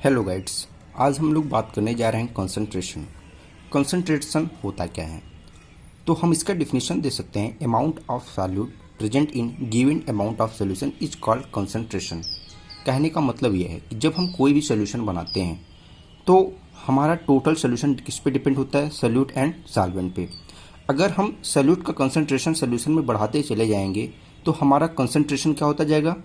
Hello guides, आज हम लोग बात करने जा रहे हैं कंसंट्रेशन। कंसंट्रेशन होता क्या है? तो हम इसका डिफिनेशन दे सकते हैं, amount of solute present in given amount of solution is called concentration. कहने का मतलब यह है कि जब हम कोई भी सॉल्यूशन बनाते हैं तो हमारा टोटल सॉल्यूशन किस पे डिपेंड होता है? सॉल्यूट एंड सॉल्वेंट पे। अगर हम सॉल्यूट का कंसंट्रेशन सॉल्यूशन में बढ़ाते चले जाएंगे तो हमारा कंसंट्रेशन क्या होता जाएगा?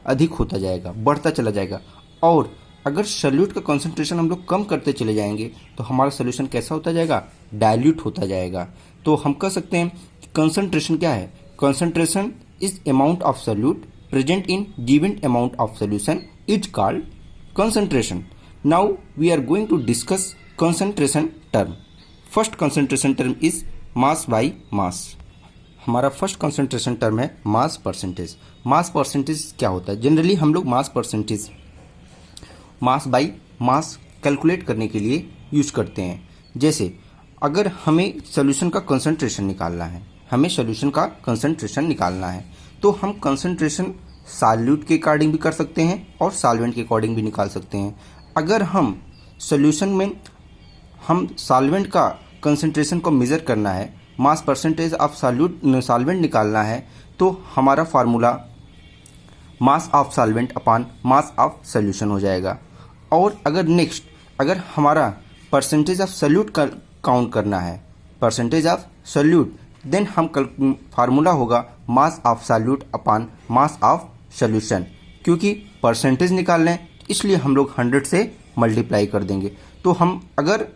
अधिक होता जाएगा, बढ़ता चला जाएगा। और अगर सॉल्यूट का कंसंट्रेशन हम लोग कम करते चले जाएंगे तो हमारा सॉल्यूशन कैसा होता जाएगा? डाइल्यूट होता जाएगा। तो हम कह सकते हैं कि कंसंट्रेशन क्या है? Concentration is amount of solute present in given amount of solution is called concentration. Now we are going to discuss concentration term. First concentration term is mass by mass. हमारा फर्स्ट कंसंट्रेशन टर्म है mass percentage. Mass percentage क्या होता है? Generally हम लोग mass percentage mass by mass calculate करने के लिए यूज करते हैं। जैसे अगर हमें सॉल्यूशन का कंसंट्रेशन निकालना है, तो हम कंसंट्रेशन सॉल्यूट के अकॉर्डिंग भी कर सकते हैं और सॉल्वेंट के अकॉर्डिंग भी निकाल सकते हैं। अगर हम सॉल्यूशन में हम सॉल्वेंट का कंसंट्रेशन को मेज़र करना है, मास परसेंटेज ऑफ सॉल्वेंट निकालना है, तो हमारा formula mass of solvent upon mass of solution हो जाएगा। और अगर हमारा परसेंटेज ऑफ सॉल्यूट का काउंट करना है, परसेंटेज ऑफ सॉल्यूट, देन हम फार्मूला होगा मास of solute upon mass of solution. क्योंकि परसेंटेज निकालना है इसलिए हम लोग 100 से मल्टीप्लाई कर देंगे। तो हम अगर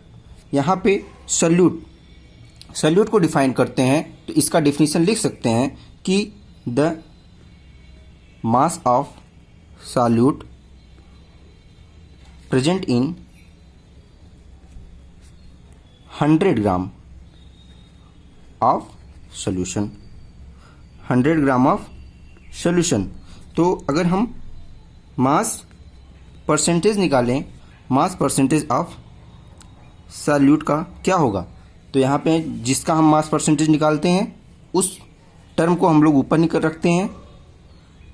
यहाँ पे सॉल्यूट को डिफाइन करते हैं तो इसका डिफिनीशन लिख सकते हैं कि the mass of solute present in 100 gram of solution. 100 gram of solution. तो अगर हम मास परसेंटेज निकालें, मास परसेंटेज ऑफ सॉल्यूट का क्या होगा? तो यहाँ पे जिसका हम मास परसेंटेज निकालते हैं उस टर्म को हम लोग ऊपर निकल रखते हैं,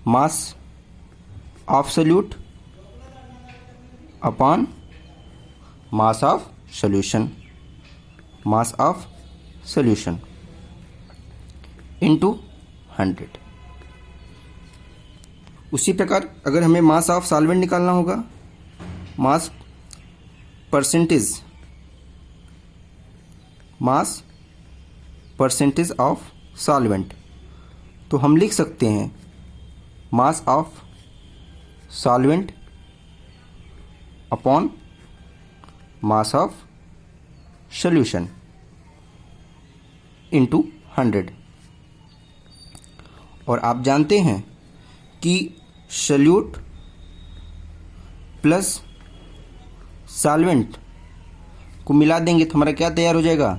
मास of solute upon mass of solution, mass of solution into 100। उसी प्रकार अगर हमें मास ऑफ सॉल्वेंट निकालना होगा, मास परसेंटेज ऑफ सॉल्वेंट, तो हम लिख सकते हैं mass of solvent upon mass of solution into 100। और आप जानते हैं कि सॉल्यूट प्लस सॉल्वेंट को मिला देंगे तो हमारा क्या तैयार हो जाएगा?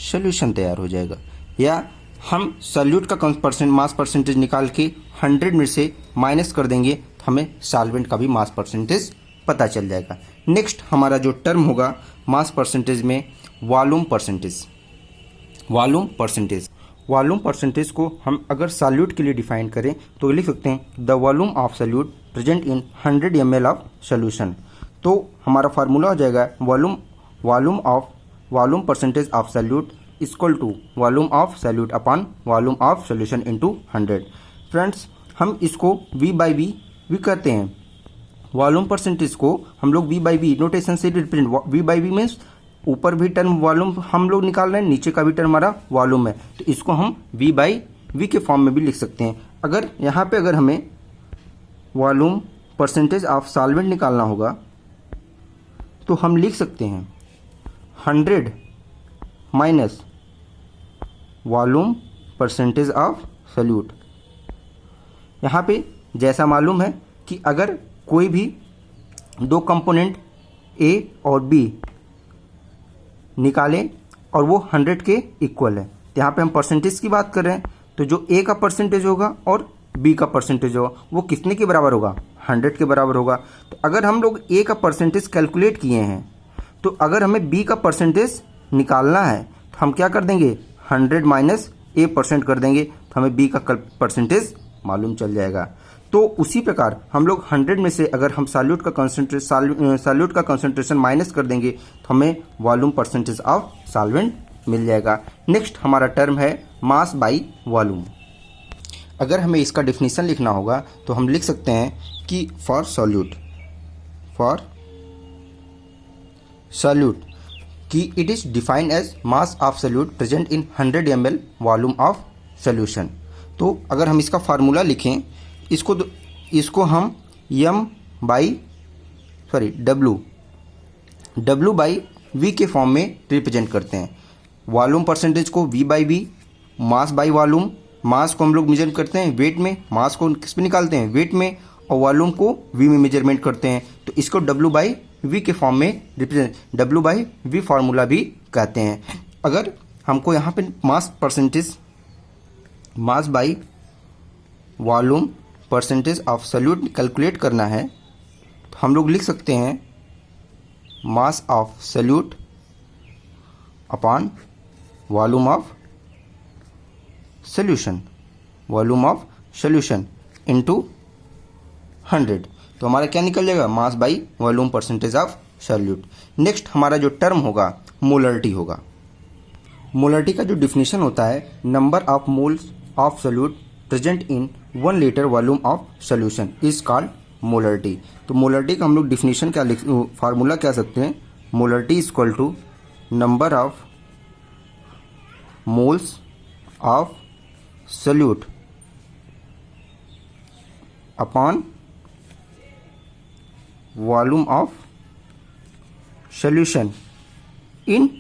सॉल्यूशन तैयार हो जाएगा। या हम सॉल्यूट का मास परसेंटेज निकाल के 100 में से माइनस कर देंगे तो हमें सॉल्वेंट का भी मास परसेंटेज पता चल जाएगा। नेक्स्ट हमारा जो टर्म होगा मास परसेंटेज में वॉल्यूम परसेंटेज को हम अगर सॉल्यूट के लिए डिफाइन करें तो लिख सकते हैं the volume of solute present in 100 ml of solution. तो हमारा फार्मूला हो जाएगा volume percentage of solute equal to volume of solute upon volume of solution into 100। Friends, हम इसको V बाई वी भी करते हैं। वॉल्यूम परसेंटेज को हम लोग V बाई वी नोटेशन से represent, V by V means ऊपर भी टर्म वॉल्यूम हम लोग निकाल रहे हैं, नीचे का भी टर्म हमारा वॉल्यूम है, तो इसको हम V बाई वी के फॉर्म में भी लिख सकते हैं। अगर यहाँ पे अगर हमें वॉल्यूम परसेंटेज ऑफ सॉल्वेंट निकालना होगा तो हम लिख सकते हैं 100 minus volume percentage of solute. यहाँ पे जैसा मालूम है कि अगर कोई भी दो कंपोनेंट A और B निकालें और वो 100 के इक्वल है, तो यहाँ पे हम परसेंटेज की बात कर रहे हैं, तो जो A का परसेंटेज होगा और B का परसेंटेज होगा वो कितने के बराबर होगा? 100 के बराबर होगा। तो अगर हम लोग A का परसेंटेज कैलकुलेट किए हैं तो अगर हमें B का परसेंटेज निकालना है तो हम क्या कर देंगे? 100 माइनस A% कर देंगे तो हमें B का परसेंटेज मालूम चल जाएगा। तो उसी प्रकार हम लोग 100 में से अगर हम सॉल्यूट का कंसंट्रेशन माइनस कर देंगे तो हमें वॉल्यूम परसेंटेज ऑफ सॉल्वेंट मिल जाएगा। नेक्स्ट हमारा टर्म है मास बाई वॉल्यूम। अगर हमें इसका डिफिनीशन लिखना होगा तो हम लिख सकते हैं कि फॉर सॉल्यूट कि it is defined as mass of solute present in 100 ml volume of solution. तो अगर हम इसका फार्मूला लिखें, इसको हम W बाई V के फॉर्म में रिप्रेजेंट करते हैं। वॉल्यूम परसेंटेज को V by V, mass by volume, mass को हम लोग मेजर करते हैं वेट में, मास को किस पे निकालते हैं वेट में, और वॉल्यूम को V में मेजरमेंट करते हैं। तो इसको W बाई V के फॉर्म में represent W by V formula भी कहते हैं। अगर हमको यहाँ पे मास by volume percentage of solute calculate करना है तो हम लोग लिख सकते हैं मास of solute upon volume of solution into 100। तो हमारा क्या निकल जाएगा, मास by volume percentage of solute. Next हमारा जो टर्म होगा मोलरिटी होगा। मोलरिटी का जो डिफिनीशन होता है, number of moles of solute present in 1 litre volume of solution is called molarity. तो मोलरिटी का हम लोग डिफिनीशन फार्मूला कह सकते हैं, molarity is equal to number of moles of solute upon volume of solution in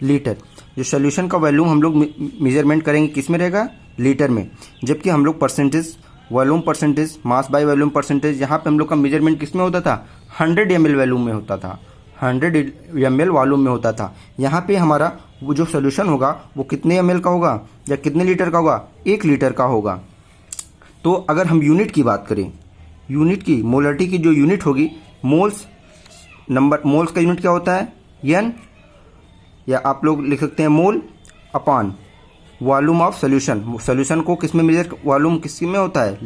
litre. जो solution का volume हम लोग मेजरमेंट करेंगे किस में रहेगा, लीटर में, जबकि हम लोग volume percentage, mass by volume percentage, यहाँ पे हम लोग का मेजरमेंट किस में होता था, 100 ml वॉल्यूम में होता था, 100 ml वॉल्यूम में होता था। यहाँ पे हमारा वो जो सॉल्यूशन होगा वो कितने ml का होगा या कितने लीटर का होगा, 1 लीटर का होगा। तो अगर हम यूनिट की बात करें, यूनिट की मोलरिटी की जो यूनिट होगी, मोल्स का यूनिट क्या होता है, n, या आप लोग लिख सकते हैं mole upon volume of solution को किस में मेजर, वॉल्यूम किस में होता है,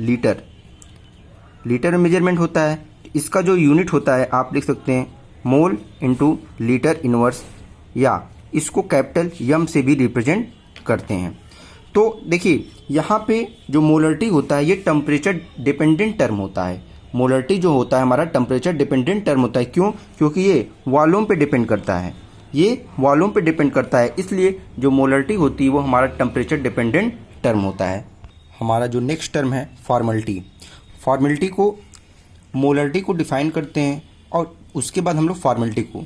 लीटर में मेजरमेंट होता है। इसका जो यूनिट होता है आप लिख सकते हैं मोल इंटू लीटर इनवर्स, या इसको कैपिटल यम से भी रिप्रेजेंट करते हैं। तो देखिए यहाँ पे जो मोलरिटी होता है ये टेम्परेचर डिपेंडेंट टर्म होता है। मोलरिटी जो होता है हमारा टेम्परेचर डिपेंडेंट टर्म होता है। क्यों? क्योंकि ये वॉल्यूम पे डिपेंड करता है, इसलिए जो मोलरिटी होती है वो हमारा टेम्परेचर डिपेंडेंट टर्म होता है। हमारा जो नेक्स्ट टर्म है फॉर्मेलिटी को मोलरिटी को डिफाइन करते हैं और उसके बाद हम लोग फॉर्मेलिटी को,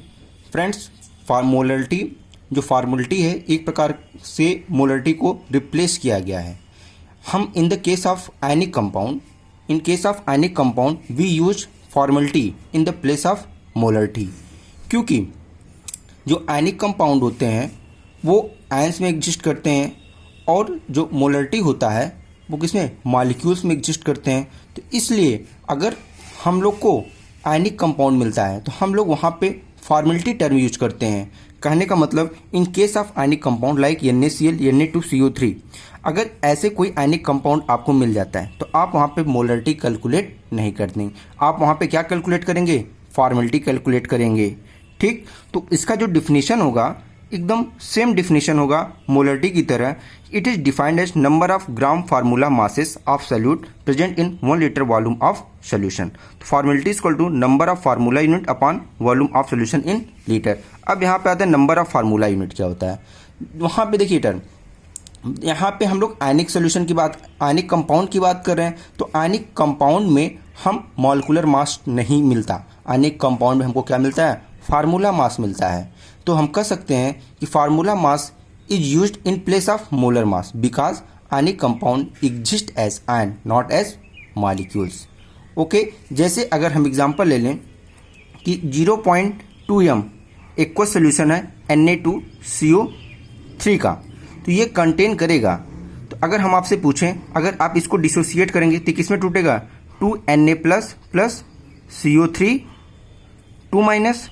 फ्रेंड्स जो फॉर्मेलिटी है एक प्रकार से मोलरिटी को रिप्लेस किया गया है। हम in case of ionic compound we use formality in the place of molarity, क्योंकि जो आयनिक कंपाउंड होते हैं वो आयंस में एग्जिस्ट करते हैं और जो मोलरिटी होता है वो किसमें, मॉलिक्यूल्स में एग्जिस्ट करते हैं। तो इसलिए अगर हम लोग को आयनिक कंपाउंड मिलता है तो हम लोग वहाँ पे फॉर्मेलिटी टर्म यूज करते हैं। कहने का मतलब इन case of ionic compound like NaCl, Na2CO3, अगर ऐसे कोई आयनिक कंपाउंड आपको मिल जाता है तो आप वहाँ पे मोलरिटी कैलकुलेट नहीं करते, आप वहाँ पे क्या कैलकुलेट करेंगे, फॉर्मेलिटी कैलकुलेट करेंगे। ठीक, तो इसका जो डिफिनीशन होगा एकदम सेम डिफिनीशन होगा मोलरिटी की तरह। It is defined as number of gram formula masses of solute present in 1 litre volume of solution. Formality is equal to number of formula unit upon volume of solution in litre. अब यहाँ पे आता है number of formula unit क्या होता है। वहाँ पे देखिए टर्म, यहाँ पे हम लोग आयनिक कंपाउंड की बात कर रहे हैं, तो आयनिक कंपाउंड में हम मॉलिक्यूलर मास नहीं मिलता, आयनिक कंपाउंड में हमको क्या मिलता है, फार्मूला मास मिलता है। तो हम कह सकते हैं कि formula mass is used in place of molar mass because ionic compound exist as ion not as molecules. Okay, जैसे अगर हम एग्जांपल ले लें कि 0.2 m एक्वस सोल्यूशन है Na2CO3 का, तो ये कंटेन करेगा। तो अगर हम आपसे पूछें, अगर आप इसको डिसोसिएट करेंगे तो किस में टूटेगा, 2Na plus CO3 2 minus,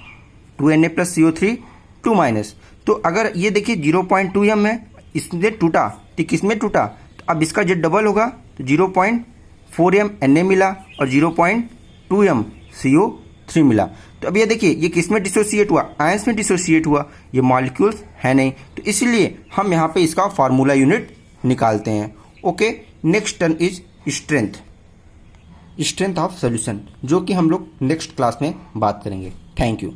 2Na plus CO3 2 minus. तो अगर ये देखिए 0.2 m है, इसमें टूटा तो किस में टूटा, तो अब इसका जो डबल होगा तो 4m Na मिला और 0.2m CO3 मिला। तो अब ये देखिए ये किस में डिसोसिएट हुआ, आयंस में डिसोसिएट हुआ, ये मॉलिक्यूल्स है नहीं, तो इसलिए हम यहाँ पे इसका फार्मूला यूनिट निकालते हैं। Okay, next term is strength of solution, जो कि हम लोग नेक्स्ट क्लास में बात करेंगे। Thank you.